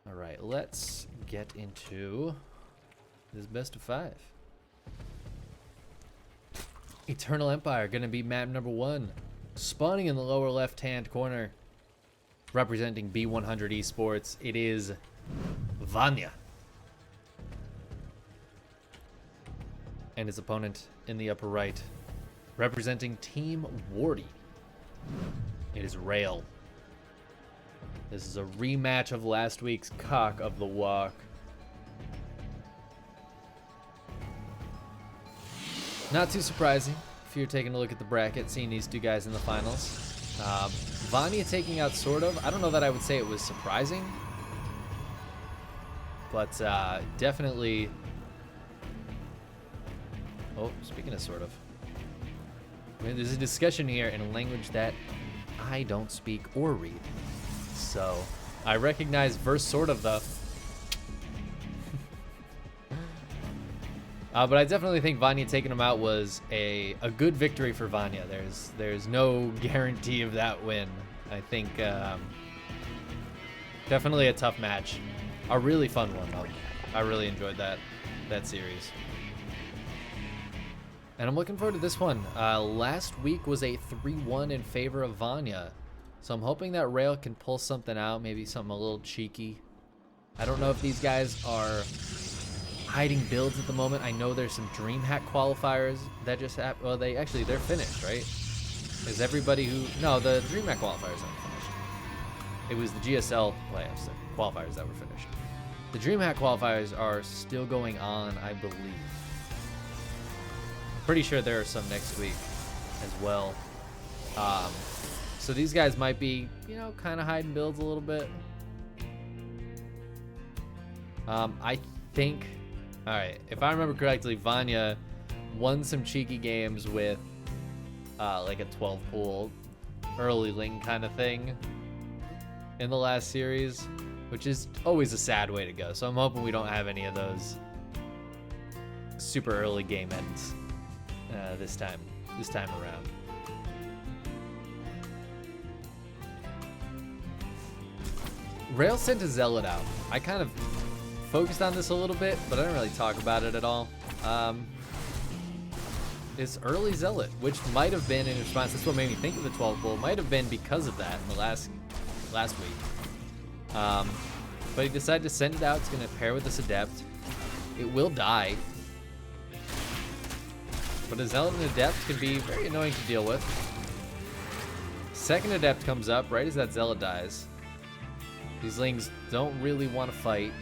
All right, let's get into this best of 5. Eternal Empire gonna be map number 1. Spawning in the lower left-hand corner, representing B100 Esports, it is Vanya. And his opponent in the upper right, representing Team Wardy, it is Rail. This is a rematch of last week's Cock of the Walk. Not too surprising if you're taking a look at the bracket, seeing these two guys in the finals. Vanya taking out sort of. I don't know that I would say it was surprising, but definitely. Oh, speaking of sort of. I mean, there's a discussion here in a language that I don't speak or read. So I recognize verse sort of though. But I definitely think Vanya taking him out was a good victory for Vanya. There's no guarantee of that win. I think definitely a tough match. A really fun one though. I really enjoyed that series. And I'm looking forward to this one. Last week was a 3-1 in favor of Vanya. So I'm hoping that Rail can pull something out, maybe something a little cheeky. I don't know if these guys are hiding builds at the moment. I know there's some DreamHack qualifiers that just happened. Well, they're finished, right? Is everybody who... No, the DreamHack qualifiers aren't finished. It was the GSL playoffs, the qualifiers that were finished. The DreamHack qualifiers are still going on, I believe. Pretty sure there are some next week as well. So these guys might be, kind of hiding builds a little bit. I think, all right, if I remember correctly, Vanya won some cheeky games with like a 12 pool early ling kind of thing in the last series, which is always a sad way to go. So I'm hoping we don't have any of those super early game ends this time around. Rail sent a Zealot out. I kind of focused on this a little bit, but I didn't really talk about it at all. It's early Zealot, which might have been in response. That's what made me think of the 12 pull. Might have been because of that in the last week. But he decided to send it out. It's going to pair with this Adept. It will die. But a Zealot and Adept can be very annoying to deal with. Second Adept comes up right as that Zealot dies. These Lings don't really want to fight.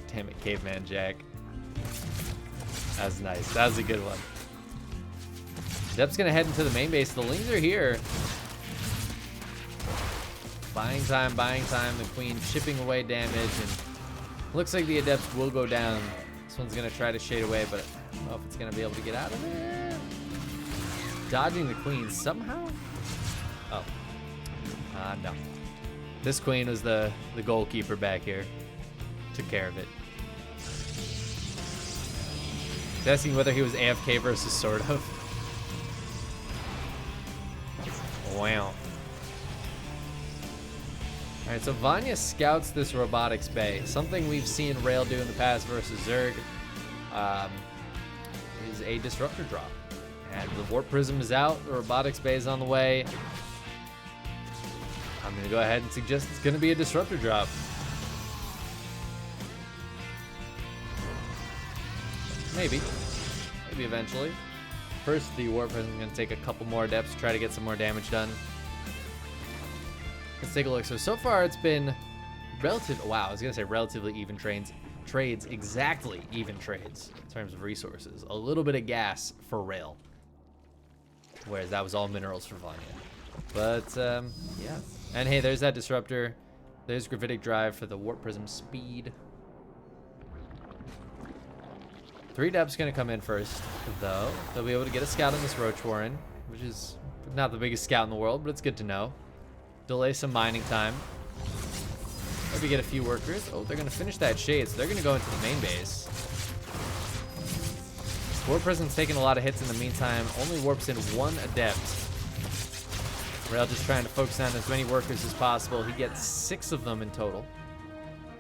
Damn it, Caveman Jack. That was nice. That was a good one. Adept's gonna head into the main base. The Lings are here. Buying time. The Queen chipping away damage, and looks like the Adepts will go down. This one's gonna try to shade away, but I don't know if it's gonna be able to get out of it. Dodging the Queen somehow? Oh. No. This Queen was the goalkeeper back here. Took care of it. Asking whether he was AFK versus sort of. Wow. Alright, so Vanya scouts this robotics bay. Something we've seen Rail do in the past versus Zerg is a disruptor drop. And the Warp Prism is out, the robotics bay is on the way. I'm gonna go ahead and suggest it's gonna be a disruptor drop. Maybe eventually. First, the Warp Prism is gonna take a couple more Adepts, try to get some more damage done. Let's take a look. So far it's been relatively even trades, exactly even trades in terms of resources. A little bit of gas for Rail, whereas that was all minerals for Vanya. But yeah, and hey, there's that disruptor. There's gravitic drive for the Warp Prism speed. 3 Dep's gonna come in first, though. They'll be able to get a scout on this Roach Warren, which is not the biggest scout in the world, but it's good to know. Delay some mining time. Maybe get a few workers. Oh, they're gonna finish that shade, so they're gonna go into the main base. Warp Prism's taking a lot of hits in the meantime. Only warps in 1 Adept. Rail just trying to focus on as many workers as possible. He gets 6 of them in total,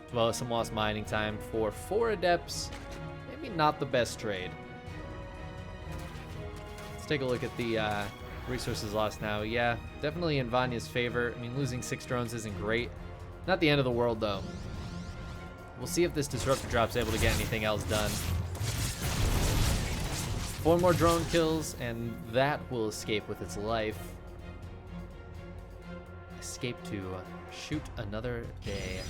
as well as some lost mining time for 4 adepts. Maybe not the best trade. Let's take a look at the resources lost now. Yeah, definitely in Vanya's favor. I mean, losing 6 drones isn't great. Not the end of the world, though. We'll see if this disruptor drop's able to get anything else done. 4 more drone kills, and that will escape with its life. Escape to shoot another day.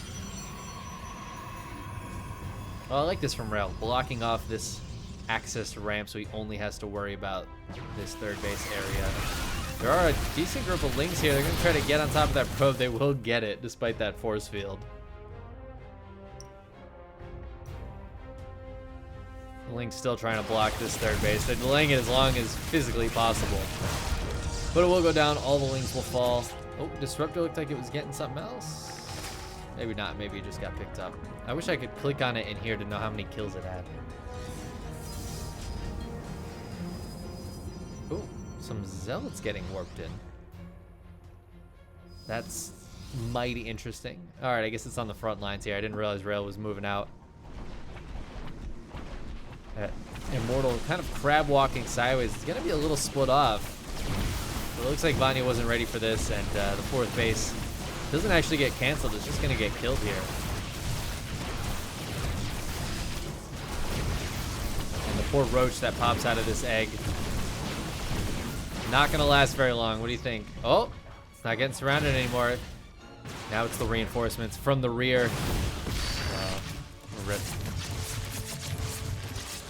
Well, I like this from Rail, blocking off this access ramp so he only has to worry about this third base area. There are a decent group of Lings here. They're going to try to get on top of that probe. They will get it despite that force field. Link's still trying to block this third base. They're delaying it as long as physically possible. But it will go down. All the Lings will fall. Oh, Disruptor looked like it was getting something else. Maybe not. Maybe it just got picked up. I wish I could click on it in here to know how many kills it had. Oh, some Zealots getting warped in. That's mighty interesting. All right, I guess it's on the front lines here. I didn't realize Rail was moving out. Immortal kind of crab walking sideways. It's going to be a little split off. It looks like Vanya wasn't ready for this, and the 4th base doesn't actually get canceled. It's just going to get killed here. And the poor roach that pops out of this egg. Not going to last very long. What do you think? Oh, it's not getting surrounded anymore. Now it's the reinforcements from the rear. Rip.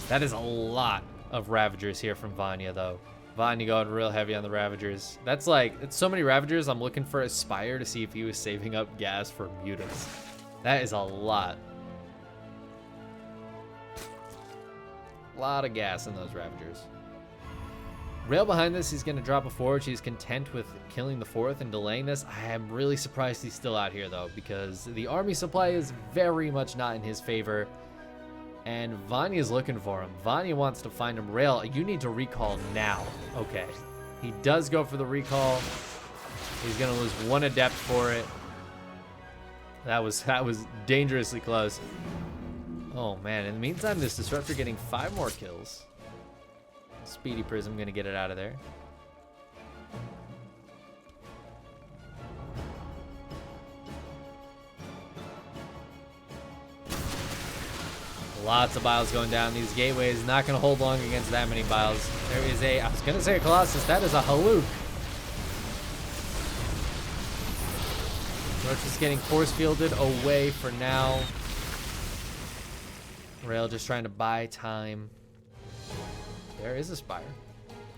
That is a lot of Ravagers here from Vanya, though. Vanya going real heavy on the Ravagers. That's like, it's so many Ravagers. I'm looking for Aspire to see if he was saving up gas for mutants. That is a lot. A lot of gas in those Ravagers. Rail behind this, he's going to drop a Forge. He's content with killing the 4th and delaying this. I am really surprised he's still out here, though, because the army supply is very much not in his favor. And Vanya's looking for him. Vanya wants to find him. Rail, you need to recall now. Okay. He does go for the recall. He's going to lose 1 adept for it. That was dangerously close. Oh, man. In the meantime, this Disruptor getting 5 more kills. Speedy Prism going to get it out of there. Lots of biles going down. These gateways not going to hold long against that many biles. There is I was going to say a Colossus. That is a Haluk. Roach is getting force fielded away for now. Rail just trying to buy time. There is a Spire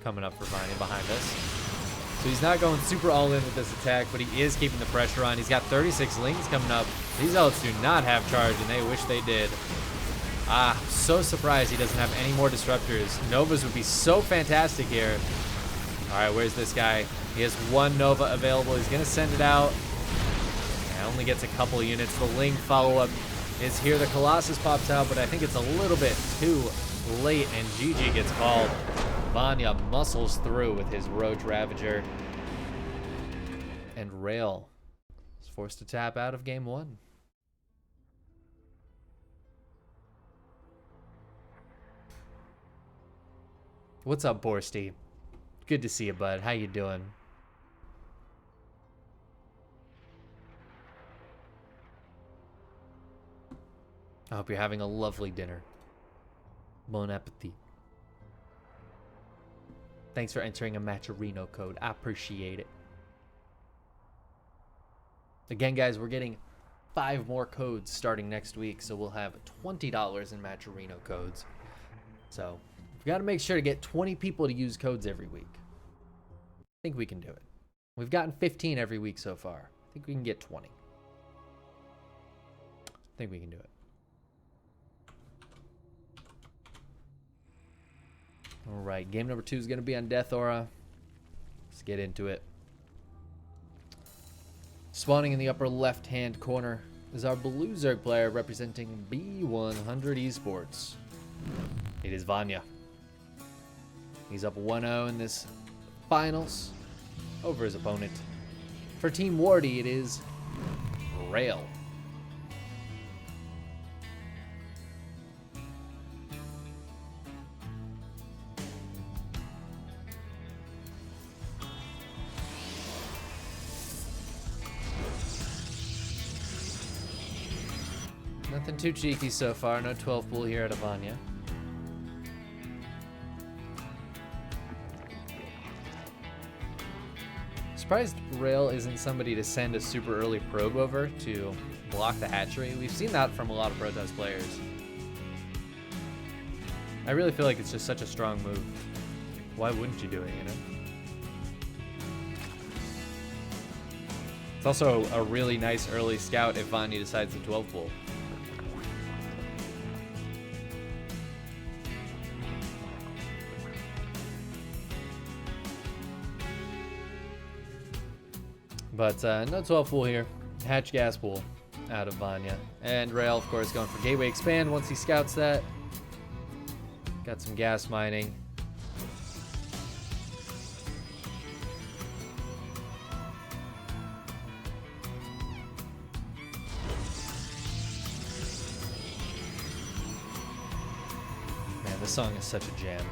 coming up for Vanya behind us. So he's not going super all in with this attack, but he is keeping the pressure on. He's got 36 Lings coming up. These Zealots do not have charge, and they wish they did. I'm so surprised he doesn't have any more Disruptors. Novas would be so fantastic here. All right, where's this guy? He has 1 Nova available. He's going to send it out. And only gets a couple units. The Ling follow-up is here. The Colossus pops out, but I think it's a little bit too late, and GG gets called. Vanya muscles through with his Roach Ravager. And Rail is forced to tap out of game 1. What's up, Borsty? Good to see you, bud. How you doing? I hope you're having a lovely dinner. Bon appetit. Thanks for entering a Matcherino code. I appreciate it. Again, guys, we're getting 5 more codes starting next week, so we'll have $20 in Matcherino codes. So we've got to make sure to get 20 people to use codes every week. I think we can do it. We've gotten 15 every week so far. I think we can get 20. I think we can do it. All right, game number 2 is going to be on Death Aura. Let's get into it. Spawning in the upper left-hand corner is our Blue Zerg player representing B100 Esports. It is Vanya. He's up 1-0 in this finals. over his opponent. For Team Wardy, it is Rail. Nothing too cheeky so far. No 12 pool here out of Vanya. Surprised Rail isn't somebody to send a super early probe over to block the hatchery. We've seen that from a lot of Protest players. I really feel like it's just such a strong move. Why wouldn't you do it, you know? It's also a really nice early scout if Vanya decides to 12 pool. But no 12 pool here. Hatch gas pool out of Vanya. And Rail, of course, going for Gateway Expand once he scouts that. Got some gas mining. Man, this song is such a jam.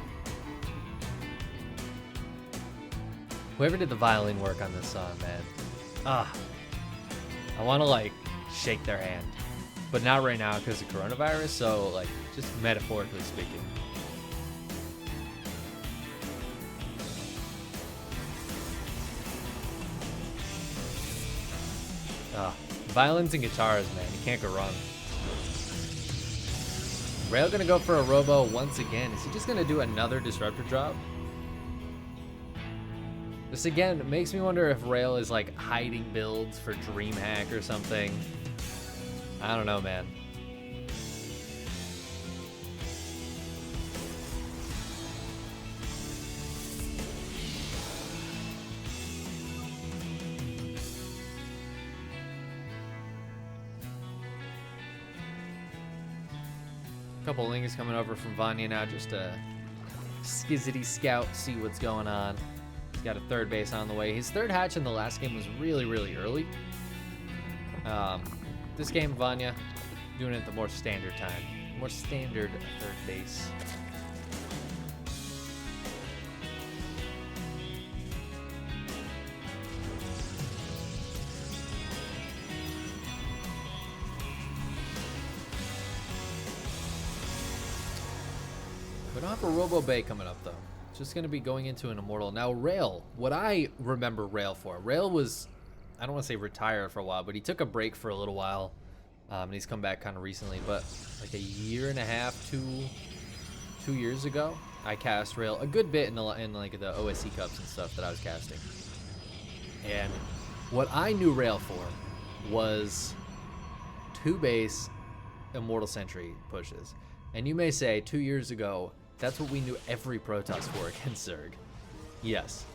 Whoever did the violin work on this song, man. I want to like shake their hand, but not right now because of coronavirus. So like, just metaphorically speaking. Violins and guitars, man, you can't go wrong. Rail gonna go for a Robo once again. Is he just gonna do another Disruptor drop? This again makes me wonder if Rail is like hiding builds for DreamHack or something. I don't know, man. Couple links coming over from Vanya now, just a skizzity scout, see what's going on. Got a third base on the way. His third hatch in the last game was really, really early. This game, Vanya doing it at the more standard time. More standard third base. We don't have a Robo Bay coming up, though. Just going to be going into an Immortal. Now, Rail, what I remember Rail for, Rail was, I don't want to say retired for a while, but he took a break for a little while, and he's come back kind of recently, but like a year and a half, two years ago, I cast Rail a good bit in like the OSC Cups and stuff that I was casting. And what I knew Rail for was 2-base Immortal Sentry pushes. And you may say 2 years ago, that's what we knew every Protoss for against Zerg. Yes.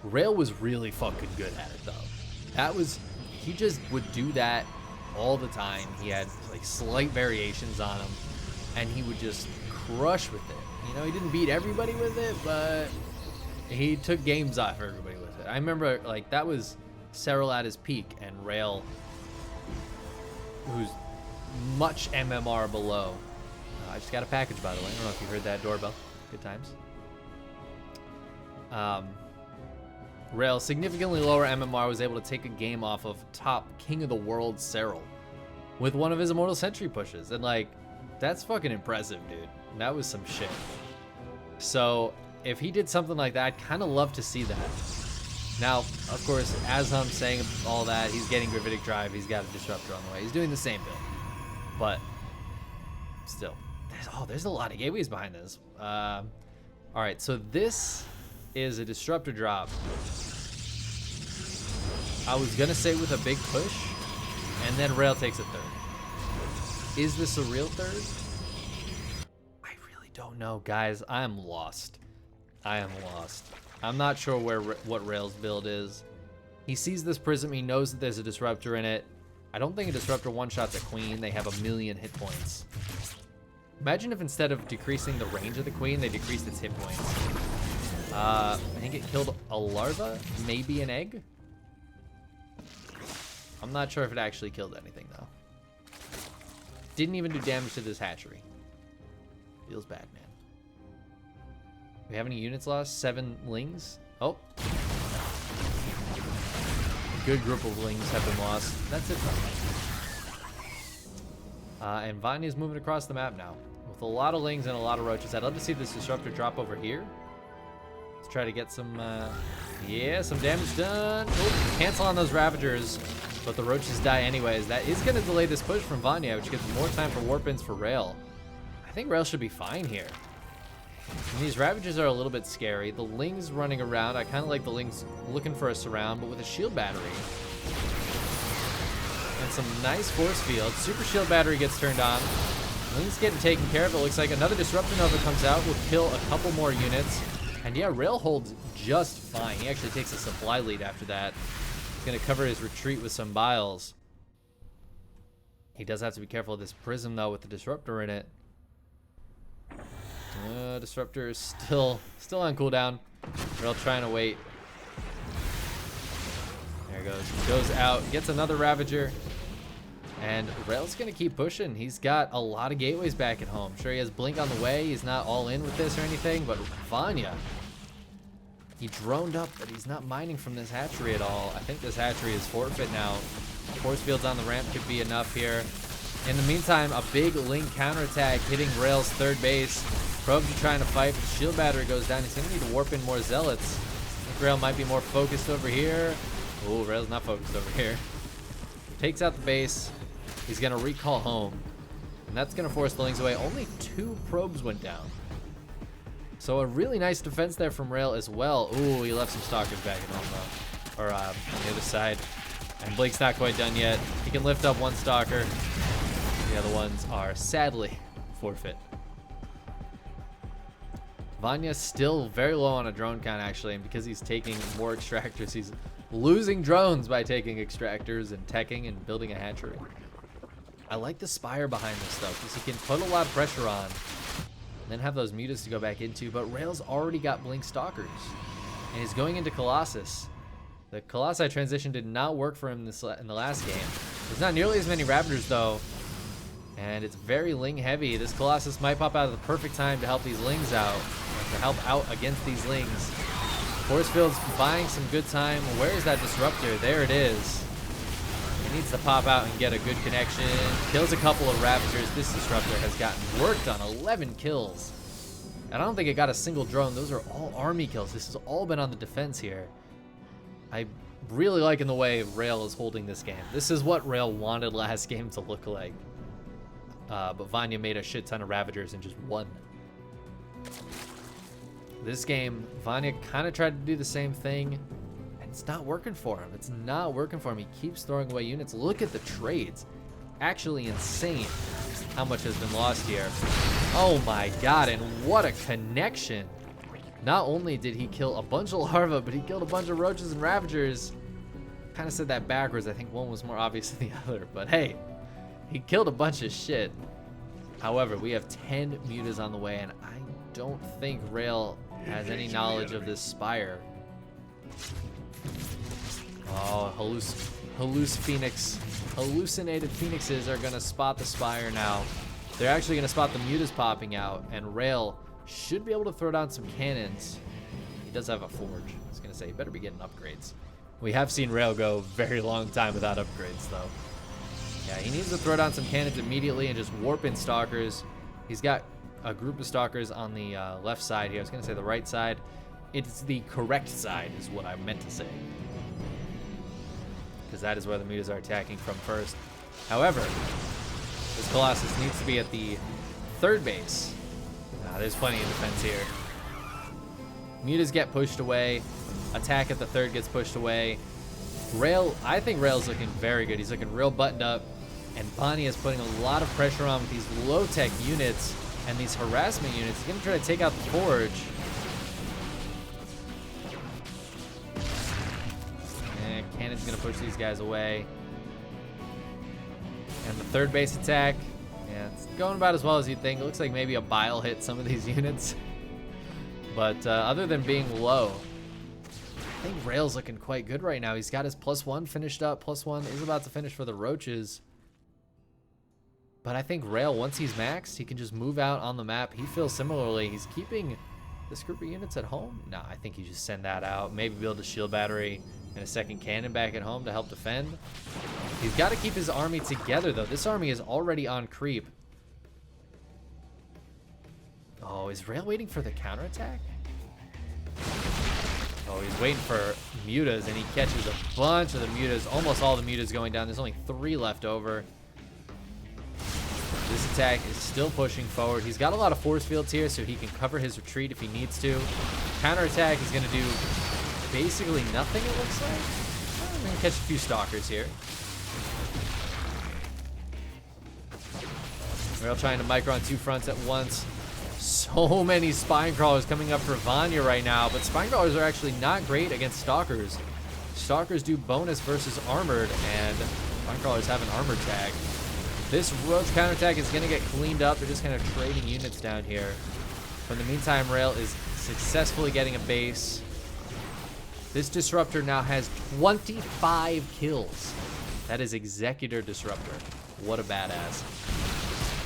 Rail was really fucking good at it, though. He just would do that all the time. He had like slight variations on him, and he would just crush with it. You know, he didn't beat everybody with it, but he took games off everybody with it. I remember, like, that was Cyril at his peak, and Rail, who's much MMR below. I just got a package, by the way. I don't know if you heard that doorbell. Good times. Rail, significantly lower MMR, was able to take a game off of top King of the World Cyril with one of his Immortal Sentry pushes. And, like, that's fucking impressive, dude. That was some shit. So, if he did something like that, I'd kind of love to see that. Now, of course, as I'm saying all that, he's getting Gravitic Drive. He's got a Disruptor on the way. He's doing the same build. But, still. There's a lot of gateways behind this. All right, so this is a Disruptor drop. I was going to say with a big push, and then Rail takes a third. Is this a real third? I really don't know, guys. I am lost. I'm not sure what Rail's build is. He sees this Prism. He knows that there's a Disruptor in it. I don't think a Disruptor one-shots a Queen. They have 1,000,000 hit points. Imagine if instead of decreasing the range of the Queen, they decreased its hit points. I think it killed a larva, maybe an egg. I'm not sure if it actually killed anything though. Didn't even do damage to this hatchery. Feels bad, man. We have any units lost? 7 lings. Oh. A good group of lings have been lost. That's it though. And Vanya's moving across the map now. With a lot of lings and a lot of roaches. I'd love to see this disruptor drop over here. Let's try to get some, yeah, some damage done. Oh, cancel on those Ravagers, but the roaches die anyways. That is going to delay this push from Vanya, which gives more time for warp-ins for Rail. I think Rail should be fine here. And these Ravagers are a little bit scary. The Lings running around, I kind of like the Lings looking for a surround, but with a shield battery. And some nice force field. Super shield battery gets turned on. Lings getting taken care of. It looks like another Disruptor Nova comes out. Will kill a couple more units. And yeah, Rail holds just fine. He actually takes a supply lead after that. He's going to cover his retreat with some Biles. He does have to be careful of this Prism, though, with the Disruptor in it. Disruptor is still on cooldown. Rail trying to wait. There he goes. He goes out, gets another Ravager. And Rail's going to keep pushing. He's got a lot of gateways back at home. Sure, he has Blink on the way. He's not all in with this or anything, but Vanya, he droned up, but he's not mining from this hatchery at all. I think this hatchery is forfeit now. Force fields on the ramp could be enough here. In the meantime, a big Link counterattack hitting Rail's third base. Probes are trying to fight, but the shield battery goes down. He's going to need to warp in more Zealots. I think Rail might be more focused over here. Oh, Rail's not focused over here. Takes out the base. He's going to recall home. And that's going to force the Lings away. Only 2 probes went down. So a really nice defense there from Rail as well. Ooh, he left some Stalkers back at home, though. Or on the other side. And Blake's not quite done yet. He can lift up 1 Stalker. The other ones are sadly forfeit. Vanya's still very low on a drone count, actually. And because he's taking more extractors, he's losing drones by taking extractors and teching and building a hatchery. I like the Spire behind this, though, because he can put a lot of pressure on and then have those mutas to go back into. But Rail's already got Blink Stalkers, and he's going into Colossus. The Colossi transition did not work for him in the last game. There's not nearly as many Raptors, though, and it's very Ling heavy. This Colossus might pop out at the perfect time to help these Lings out, to help out against these Lings. Force Field's buying some good time. Where is that Disruptor? There it is. He needs to pop out and get a good connection. Kills a couple of Ravagers. This Disruptor has gotten worked on. 11 kills. And I don't think it got a single drone. Those are all army kills. This has all been on the defense here. I really liking the way Rail is holding this game. This is what Rail wanted last game to look like. But Vanya made a shit ton of Ravagers and just won. This game, Vanya kind of tried to do the same thing. It's not working for him. It's not working for him. He keeps throwing away units. Look at the trades. Actually insane how much has been lost here. Oh my god, and what a connection. Not only did he kill a bunch of larvae, but he killed a bunch of roaches and Ravagers. Kind of said that backwards. I think one was more obvious than the other, but hey, he killed a bunch of shit. However, we have 10 mutas on the way, and I don't think Rail has any knowledge of this Spire. Oh, hallucinated Phoenixes are going to spot the Spire now. They're actually going to spot the mutas popping out, and Rail should be able to throw down some cannons. He does have a forge. I was going to say, he better be getting upgrades. We have seen Rail go a very long time without upgrades, though. Yeah, he needs to throw down some cannons immediately and just warp in Stalkers. He's got a group of Stalkers on the left side here. I was going to say the right side. It's the correct side is what I meant to say, because that is where the mutas are attacking from first. However, this Colossus needs to be at the third base. There's plenty of defense here. Mutas get pushed away. Attack at the third gets pushed away. Rail, I think Rail's looking very good. He's looking real buttoned up. And Bonnie is putting a lot of pressure on with these low-tech units and these harassment units. He's going to try to take out the Forge. And Cannon's going to push these guys away. And the third base attack. Yeah, it's going about as well as you'd think. It looks like maybe a Bile hit some of these units. But other than being low, I think Rail's looking quite good right now. He's got his +1 finished up. +1 is about to finish for the Roaches. But I think Rail, once he's maxed, he can just move out on the map. He feels similarly. He's keeping this group of units at home. No, I think you just send that out. Maybe build a shield battery and a second cannon back at home to help defend. He's got to keep his army together, though. This army is already on creep. Oh, is Rail waiting for the counterattack? Oh, he's waiting for mutas, and he catches a bunch of the mutas. Almost all the mutas going down. There's only 3 left over. This attack is still pushing forward. He's got a lot of force fields here, so he can cover his retreat if he needs to. Counterattack is going to do basically nothing, it looks like. I'm going to catch a few stalkers here. Rail trying to micro on 2 fronts at once. So many spine crawlers coming up for Vanya right now, but spine crawlers are actually not great against stalkers. Stalkers do bonus versus armored, and spine crawlers have an armor tag. This Roach counterattack is going to get cleaned up. They're just kind of trading units down here. But in the meantime, Rail is successfully getting a base. This Disruptor now has 25 kills. That is Executor Disruptor. What a badass.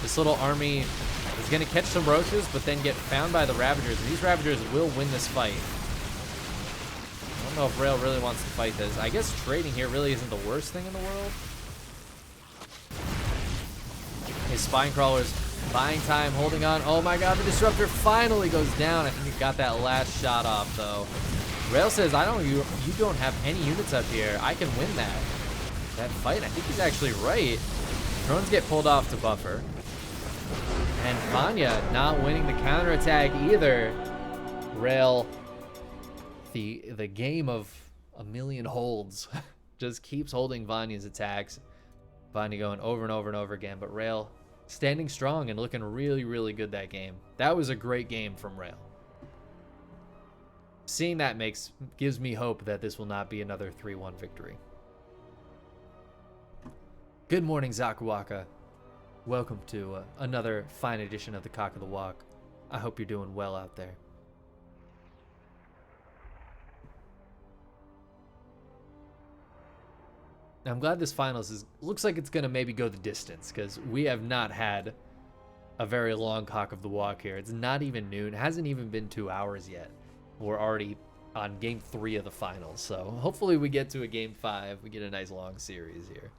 This little army is going to catch some Roaches, but then get found by the Ravagers. And these Ravagers will win this fight. I don't know if Rail really wants to fight this. I guess trading here really isn't the worst thing in the world. His spine crawlers buying time, holding on. Oh my god, the Disruptor finally goes down. I think he got that last shot off, though. Rail says, you don't have any units up here. I can win that fight. I think he's actually right. Drones get pulled off to buffer. And Vanya not winning the counterattack either. Rail, the game of a million holds, just keeps holding Vanya's attacks. Vanya going over and over and over again, but Rail standing strong and looking really, really good that game. That was a great game from Rail. Seeing that gives me hope that this will not be another 3-1 victory. Good morning, Zakuwaka. Welcome to another fine edition of the Cock of the Walk. I hope you're doing well out there. I'm glad this finals looks like it's going to maybe go the distance, because we have not had a very long Cock of the Walk here. It's not even noon. It hasn't even been 2 hours yet. We're already on game 3 of the finals, so hopefully we get to a game 5. We get a nice long series here.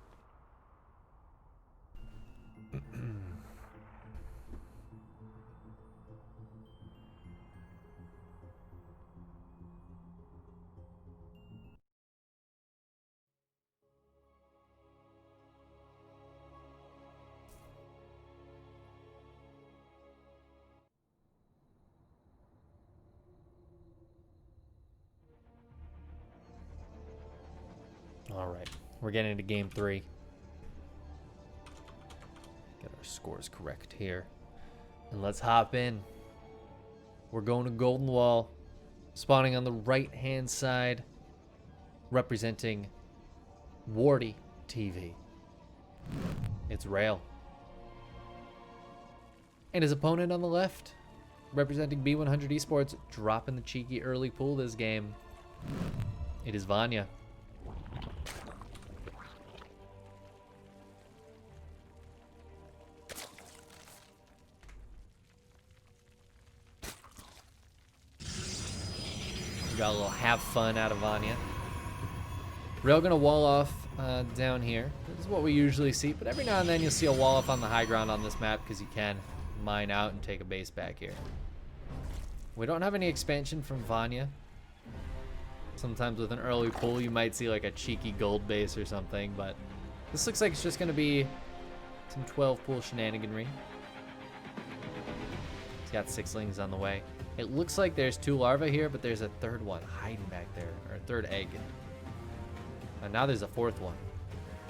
All right, we're getting into game 3. Get our scores correct here. And let's hop in. We're going to Golden Wall, spawning on the right-hand side, representing Warty TV. It's Rail. And his opponent on the left, representing B100 Esports, dropping the cheeky early pool this game. It is Vanya. Got a little have fun out of Vanya. Rail gonna wall off down here. This is what we usually see, but every now and then you'll see a wall off on the high ground on this map because you can mine out and take a base back here. We don't have any expansion from Vanya. Sometimes with an early pull you might see like a cheeky gold base or something, but this looks like it's just gonna be some 12 pool shenaniganry. He's got 6lings on the way. It looks like there's 2 larvae here, but there's a 3rd one hiding back there, or a 3rd egg. And now there's a 4th one.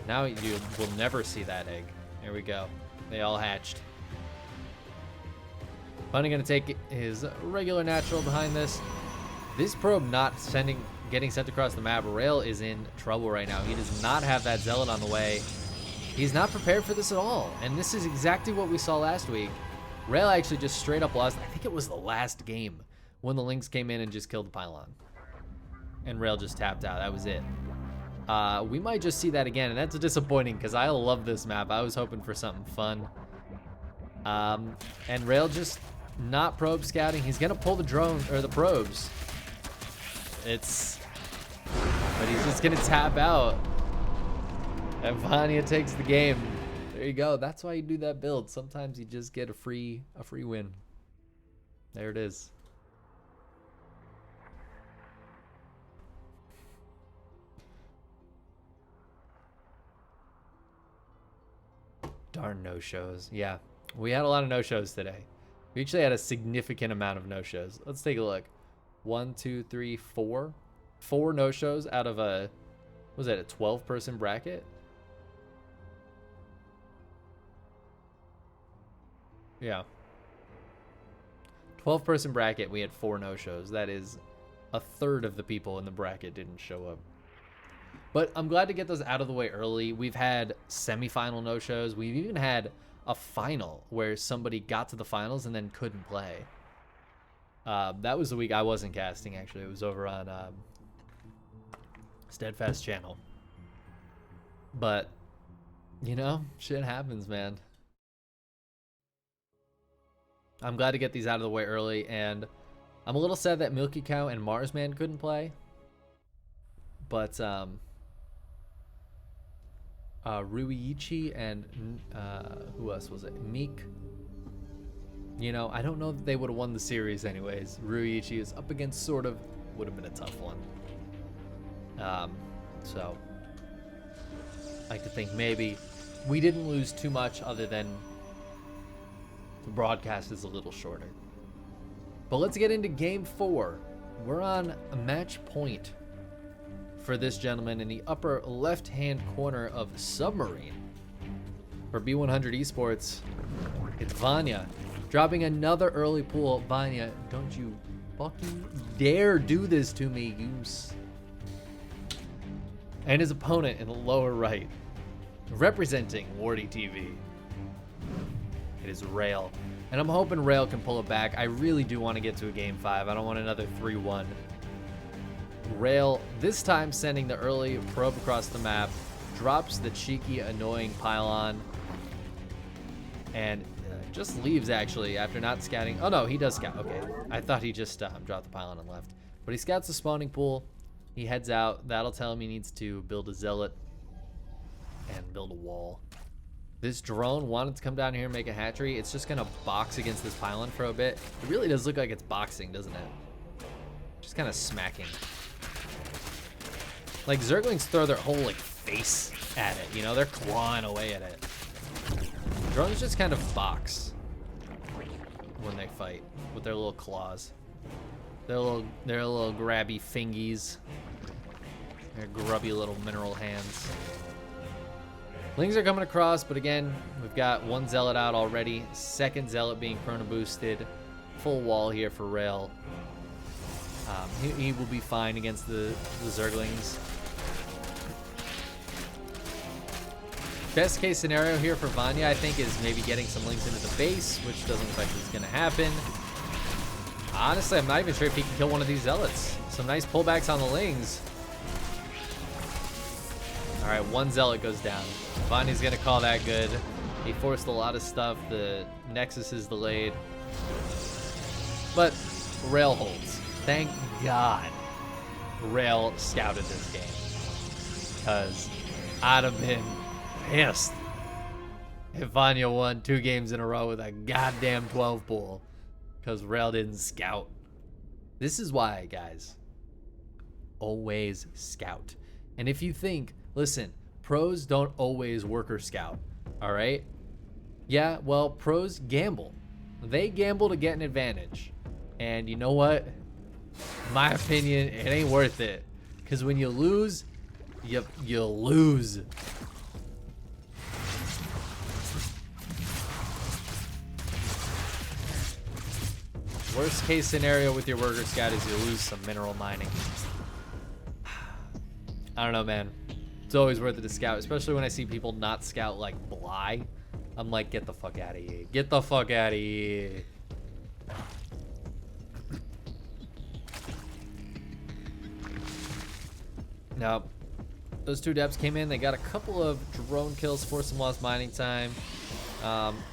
Now you will never see that egg. There we go. They all hatched. Bunny gonna take his regular natural behind this. This probe not getting sent across the map. Rail is in trouble right now. He does not have that zealot on the way. He's not prepared for this at all. And this is exactly what we saw last week. Rail actually just straight up lost. I think it was the last game when the Lynx came in and just killed the pylon. And Rail just tapped out. That was it. We might just see that again, and that's disappointing because I love this map. I was hoping for something fun. And Rail just not probe scouting. He's gonna pull the drone or the probes. But he's just gonna tap out. And Vanya takes the game. There you go. That's why you do that build. Sometimes you just get a free win. There it is. Darn no-shows. Yeah, we had a lot of no-shows today. We actually had a significant amount of no-shows. Let's take a look. 1, 2, 3, 4. 4 no-shows out of a, was that a 12-person bracket? Yeah. 12-person bracket, we had 4 no-shows. That is a third of the people in the bracket didn't show up. But I'm glad to get those out of the way early. We've had semifinal no-shows. We've even had a final where somebody got to the finals and then couldn't play. That was the week I wasn't casting, actually. It was over on Steadfast channel. But, you know, shit happens, man. I'm glad to get these out of the way early, and I'm a little sad that Milky Cow and Marsman couldn't play. But, Ruiichi and who else was it? Meek. You know, I don't know that they would have won the series anyways. Ruiichi is up against sort of, would have been a tough one. So I like to think maybe we didn't lose too much other than the broadcast is a little shorter. But let's get into game 4. We're on a match point for this gentleman in the upper left-hand corner of Submarine. For B100 Esports, it's Vanya. Dropping another early pool. Vanya, don't you fucking dare do this to me, Goose. And his opponent in the lower right, representing Wardy TV, it is Rail. And I'm hoping Rail can pull it back. I really do want to get to a game 5. I don't want another 3-1. Rail, this time sending the early probe across the map, drops the cheeky, annoying pylon, and just leaves, actually, after not scouting. Oh, no, he does scout. Okay. I thought he just dropped the pylon and left. But he scouts the spawning pool. He heads out. That'll tell him he needs to build a zealot and build a wall. This drone wanted to come down here and make a hatchery. It's just going to box against this pylon for a bit. It really does look like it's boxing, doesn't it? Just kind of smacking. Like, Zerglings throw their whole, like, face at it, you know? They're clawing away at it. Drones just kind of box when they fight with their little claws. Their little grabby fingies. Their grubby little mineral hands. Lings are coming across, but again, we've got 1 Zealot out already. 2nd Zealot being chrono boosted. Full wall here for Rail. He will be fine against the Zerglings. Best case scenario here for Vanya, I think, is maybe getting some Lings into the base, which doesn't look like it's going to happen. Honestly, I'm not even sure if he can kill one of these Zealots. Some nice pullbacks on the Lings. All right, 1 Zealot goes down. Vanya's going to call that good. He forced a lot of stuff. The Nexus is delayed. But Rail holds. Thank God Rail scouted this game. Because I'd have been pissed if Vanya won 2 games in a row with a goddamn 12 pool. Because Rail didn't scout. This is why, guys. Always scout. And if you think, listen, pros don't always worker scout. All right? Yeah, well, pros gamble. They gamble to get an advantage. And you know what? My opinion, it ain't worth it. Because when you lose, you lose. Worst case scenario with your worker scout is you lose some mineral mining. I don't know, man. It's always worth it to scout, especially when I see people not scout like Bly. I'm like, get the fuck out of here. Get the fuck out of here. Now, those two depths came in. They got a couple of drone kills for some lost mining time.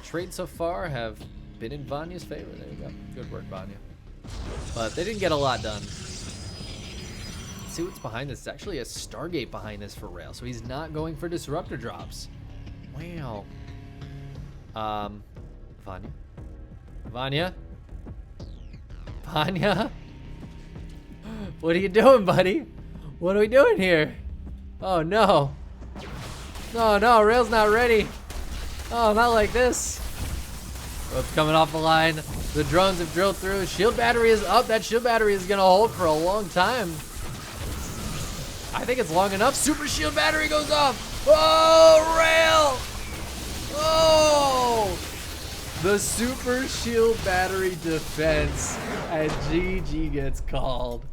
Trades so far have been in Vanya's favor. There you go. Good work, Vanya. But they didn't get a lot done. Let's see what's behind this. It's actually a Stargate behind this for Rail, so he's not going for disruptor drops. Wow. Vanya? Vanya? Vanya? What are you doing, buddy? What are we doing here? Oh, no. No, Rail's not ready. Oh, not like this. Rope's coming off the line. The drones have drilled through. Shield battery is up. That shield battery is going to hold for a long time. I think it's long enough. Super shield battery goes off. Oh, Rail! Oh! The super shield battery defense, and GG gets called.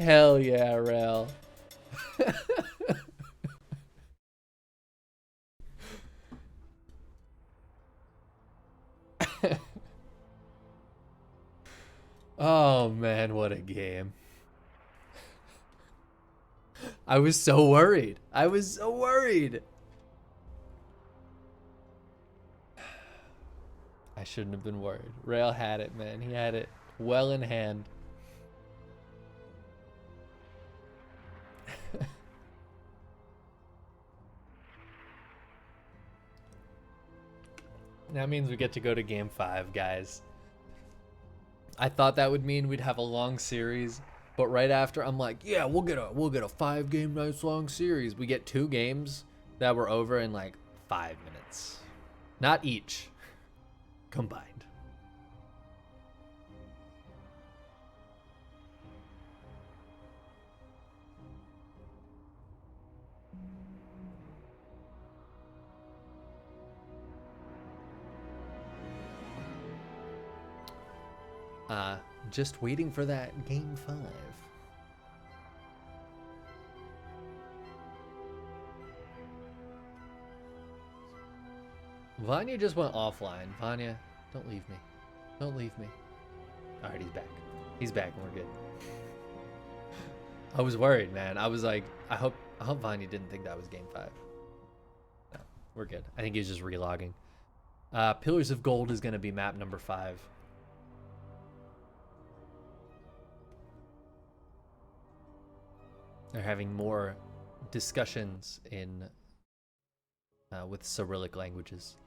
Hell yeah, Rail. Oh man, what a game. I was so worried. I shouldn't have been worried. Rail had it, man. He had it well in hand. That means we get to go to game 5, guys. I thought that would mean we'd have a long series, but right after I'm like, yeah, we'll get a 5-game nice long series. We get 2 games that were over in like 5 minutes. Not each, combined. Just waiting for that game 5. Vanya just went offline. Vanya, don't leave me. Don't leave me. All right, he's back. He's back and we're good. I was worried, man. I was like, I hope Vanya didn't think that was game 5. No, we're good. I think he's just relogging. Pillars of Gold is going to be map number 5. They're having more discussions in with Cyrillic languages.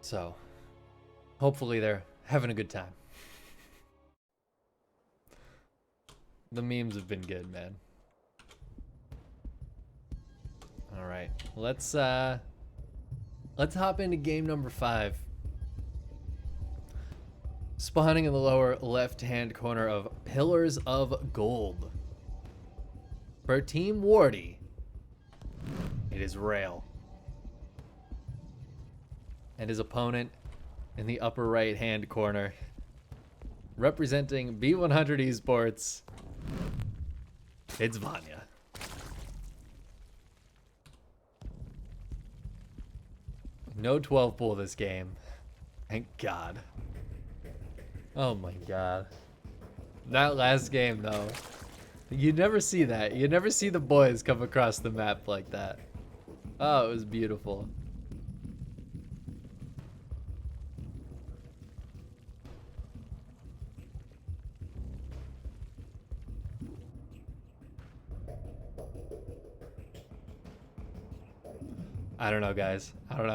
So, hopefully they're having a good time. The memes have been good, man. All right, let's hop into game number 5. Spawning in the lower left-hand corner of Pillars of Gold. For Team Wardy, it is Rail. And his opponent in the upper right-hand corner, representing B100 Esports, it's Vanya. No 12 pool this game. Thank God. Oh my God. That last game though. You never see that. You never see the boys come across the map like that. Oh, it was beautiful. I don't know, guys. I don't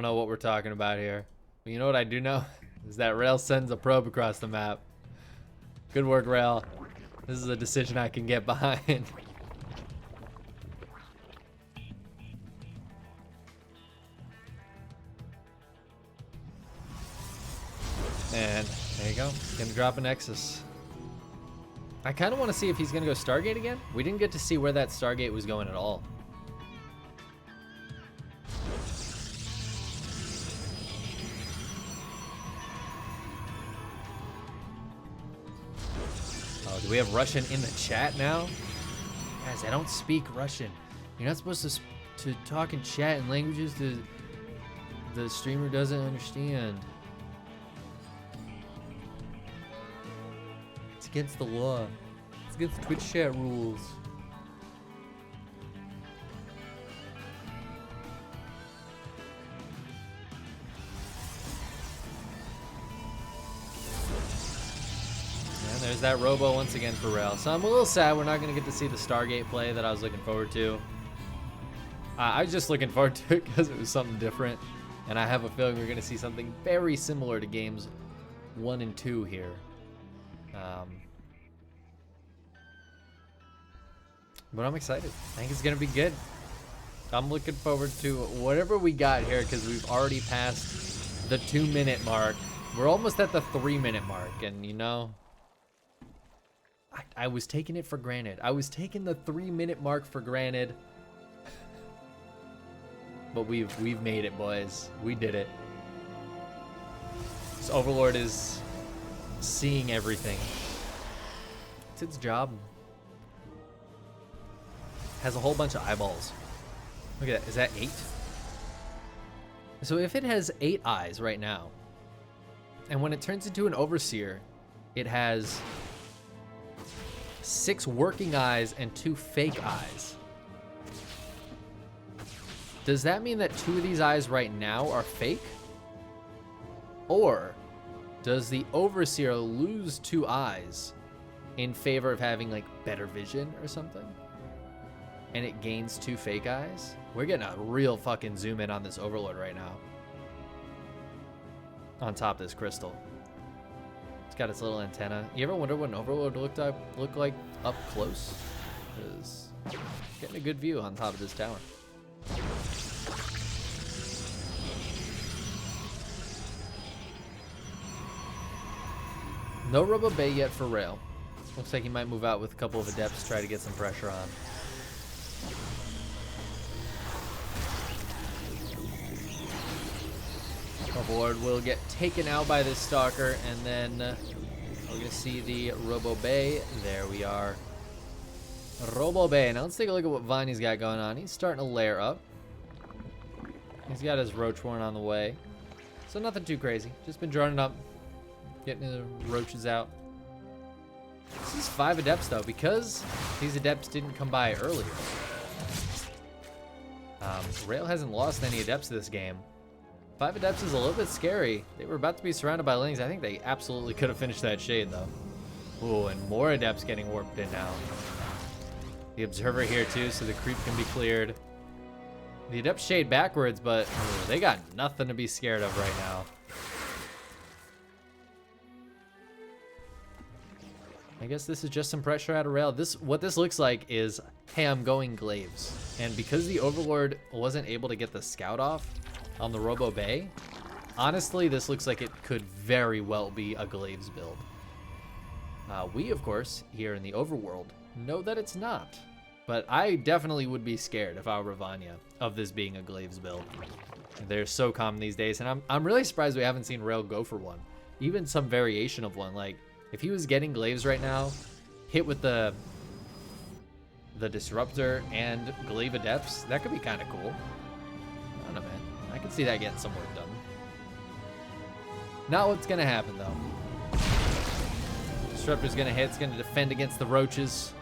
know what we're talking about here. But you know what I do know? Is that Rail sends a probe across the map. Good work, Rail. This is a decision I can get behind. And there you go. Gonna drop a Nexus. I kind of want to see if he's gonna go Stargate again. We didn't get to see where that Stargate was going at all. Do we have Russian in the chat now? Guys, I don't speak Russian. You're not supposed to talk in chat in languages that the streamer doesn't understand. It's against the law. against Twitch chat rules. And there's that Robo once again for Rail. So I'm a little sad we're not going to get to see the Stargate play that I was looking forward to. I was just looking forward to it because it was something different. And I have a feeling we're going to see something very similar to games 1 and 2 here. But I'm excited. I think it's going to be good. I'm looking forward to whatever we got here because we've already passed the 2-minute mark. We're almost at the 3-minute mark. And, you know, I was taking it for granted. I was taking the 3-minute mark for granted. But we've made it, boys. We did it. This Overlord is seeing everything. It's its job. Has a whole bunch of eyeballs. Look at that. Is that 8? So if it has 8 eyes right now, and when it turns into an Overseer, it has 6 working eyes and 2 fake eyes. Does that mean that 2 of these eyes right now are fake? Or does the Overseer lose 2 eyes in favor of having like better vision or something? And it gains 2 fake eyes? We're getting a real fucking zoom in on this Overlord right now. On top of this crystal. It's got its little antenna. You ever wonder what an Overlord looked like up close? Because getting a good view on top of this tower. No Robo Bay yet for Rail. Looks like he might move out with a couple of Adepts, try to get some pressure on. Overlord will get taken out by this Stalker, and then we're going to see the Robo Bay. There we are. Robo Bay. Now let's take a look at what Vanya's got going on. He's starting to layer up. He's got his Roach Warren on the way. So nothing too crazy. Just been drawing it up. Getting the roaches out. This is 5 Adepts though, because these Adepts didn't come by earlier. Rail hasn't lost any Adepts this game. 5 Adepts is a little bit scary. They were about to be surrounded by Lings. I think they absolutely could have finished that Shade though. Ooh, and more Adepts getting warped in now. The Observer here too, so the creep can be cleared. The Adept Shade backwards, but ooh, they got nothing to be scared of right now. I guess this is just some pressure out of Rail. What this looks like is, hey, I'm going Glaives. And because the Overlord wasn't able to get the Scout off on the Robo Bay, honestly, this looks like it could very well be a Glaives build. We, of course, here in the Overworld, know that it's not. But I definitely would be scared if I were Vanya of this being a Glaives build. They're so common these days, and I'm really surprised we haven't seen Rail go for one. Even some variation of one, like, if he was getting Glaives right now, hit with the Disruptor and Glaive Adepts, that could be kind of cool. I don't know, man. I can see that getting some work done. Not what's going to happen, though. Disruptor's going to hit. It's going to defend against the Roaches.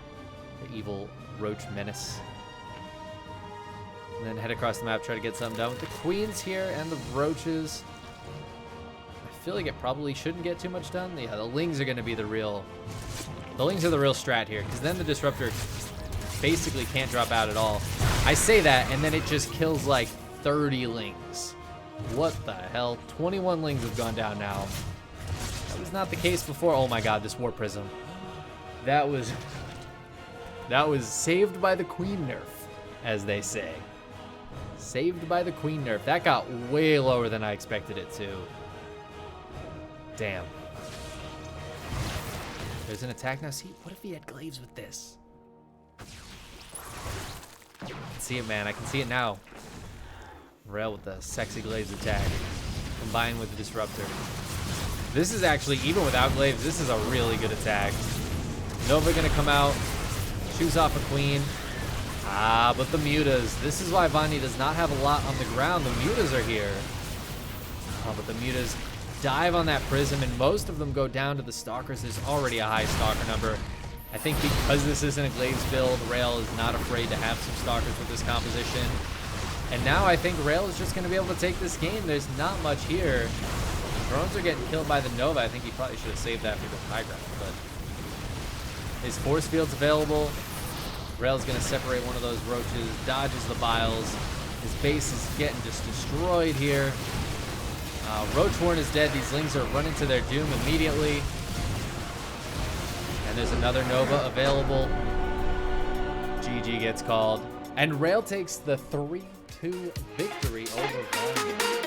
The evil Roach menace. And then head across the map, try to get something done with the Queens here and the Roaches. I feel like it probably shouldn't get too much done. Yeah, the Lings are going to be the real... The Lings are the real strat here, because then the Disruptor basically can't drop out at all. I say that, and then it just kills like 30 Lings. What the hell? 21 Lings have gone down now. That was not the case before. Oh my god, this War Prism. That was saved by the Queen nerf, as they say. Saved by the Queen nerf. That got way lower than I expected it to. Damn. There's an attack now. See, what if he had Glaives with this? I can see it, man. I can see it now. Rail with the sexy Glaives attack. Combined with the Disruptor. This is actually, even without Glaives, this is a really good attack. Nova gonna come out. Choose off a Queen. Ah, but the Mutas. This is why Vanya does not have a lot on the ground. The Mutas are here. Oh, but the Mutas dive on that Prism, and most of them go down to the Stalkers. There's already a high Stalker number. I think because this isn't a Glaives build, Rail is not afraid to have some Stalkers with this composition. And now I think Rail is just going to be able to take this game. There's not much here. Drones are getting killed by the Nova. I think he probably should have saved that for the high ground, but his force field's available. Rail's going to separate one of those roaches, dodges the Biles. His base is getting just destroyed here. Roach Warren is dead. These Lings are running to their doom immediately. And there's another Nova available. GG gets called. And Rail takes the 3-2 victory over Vanya.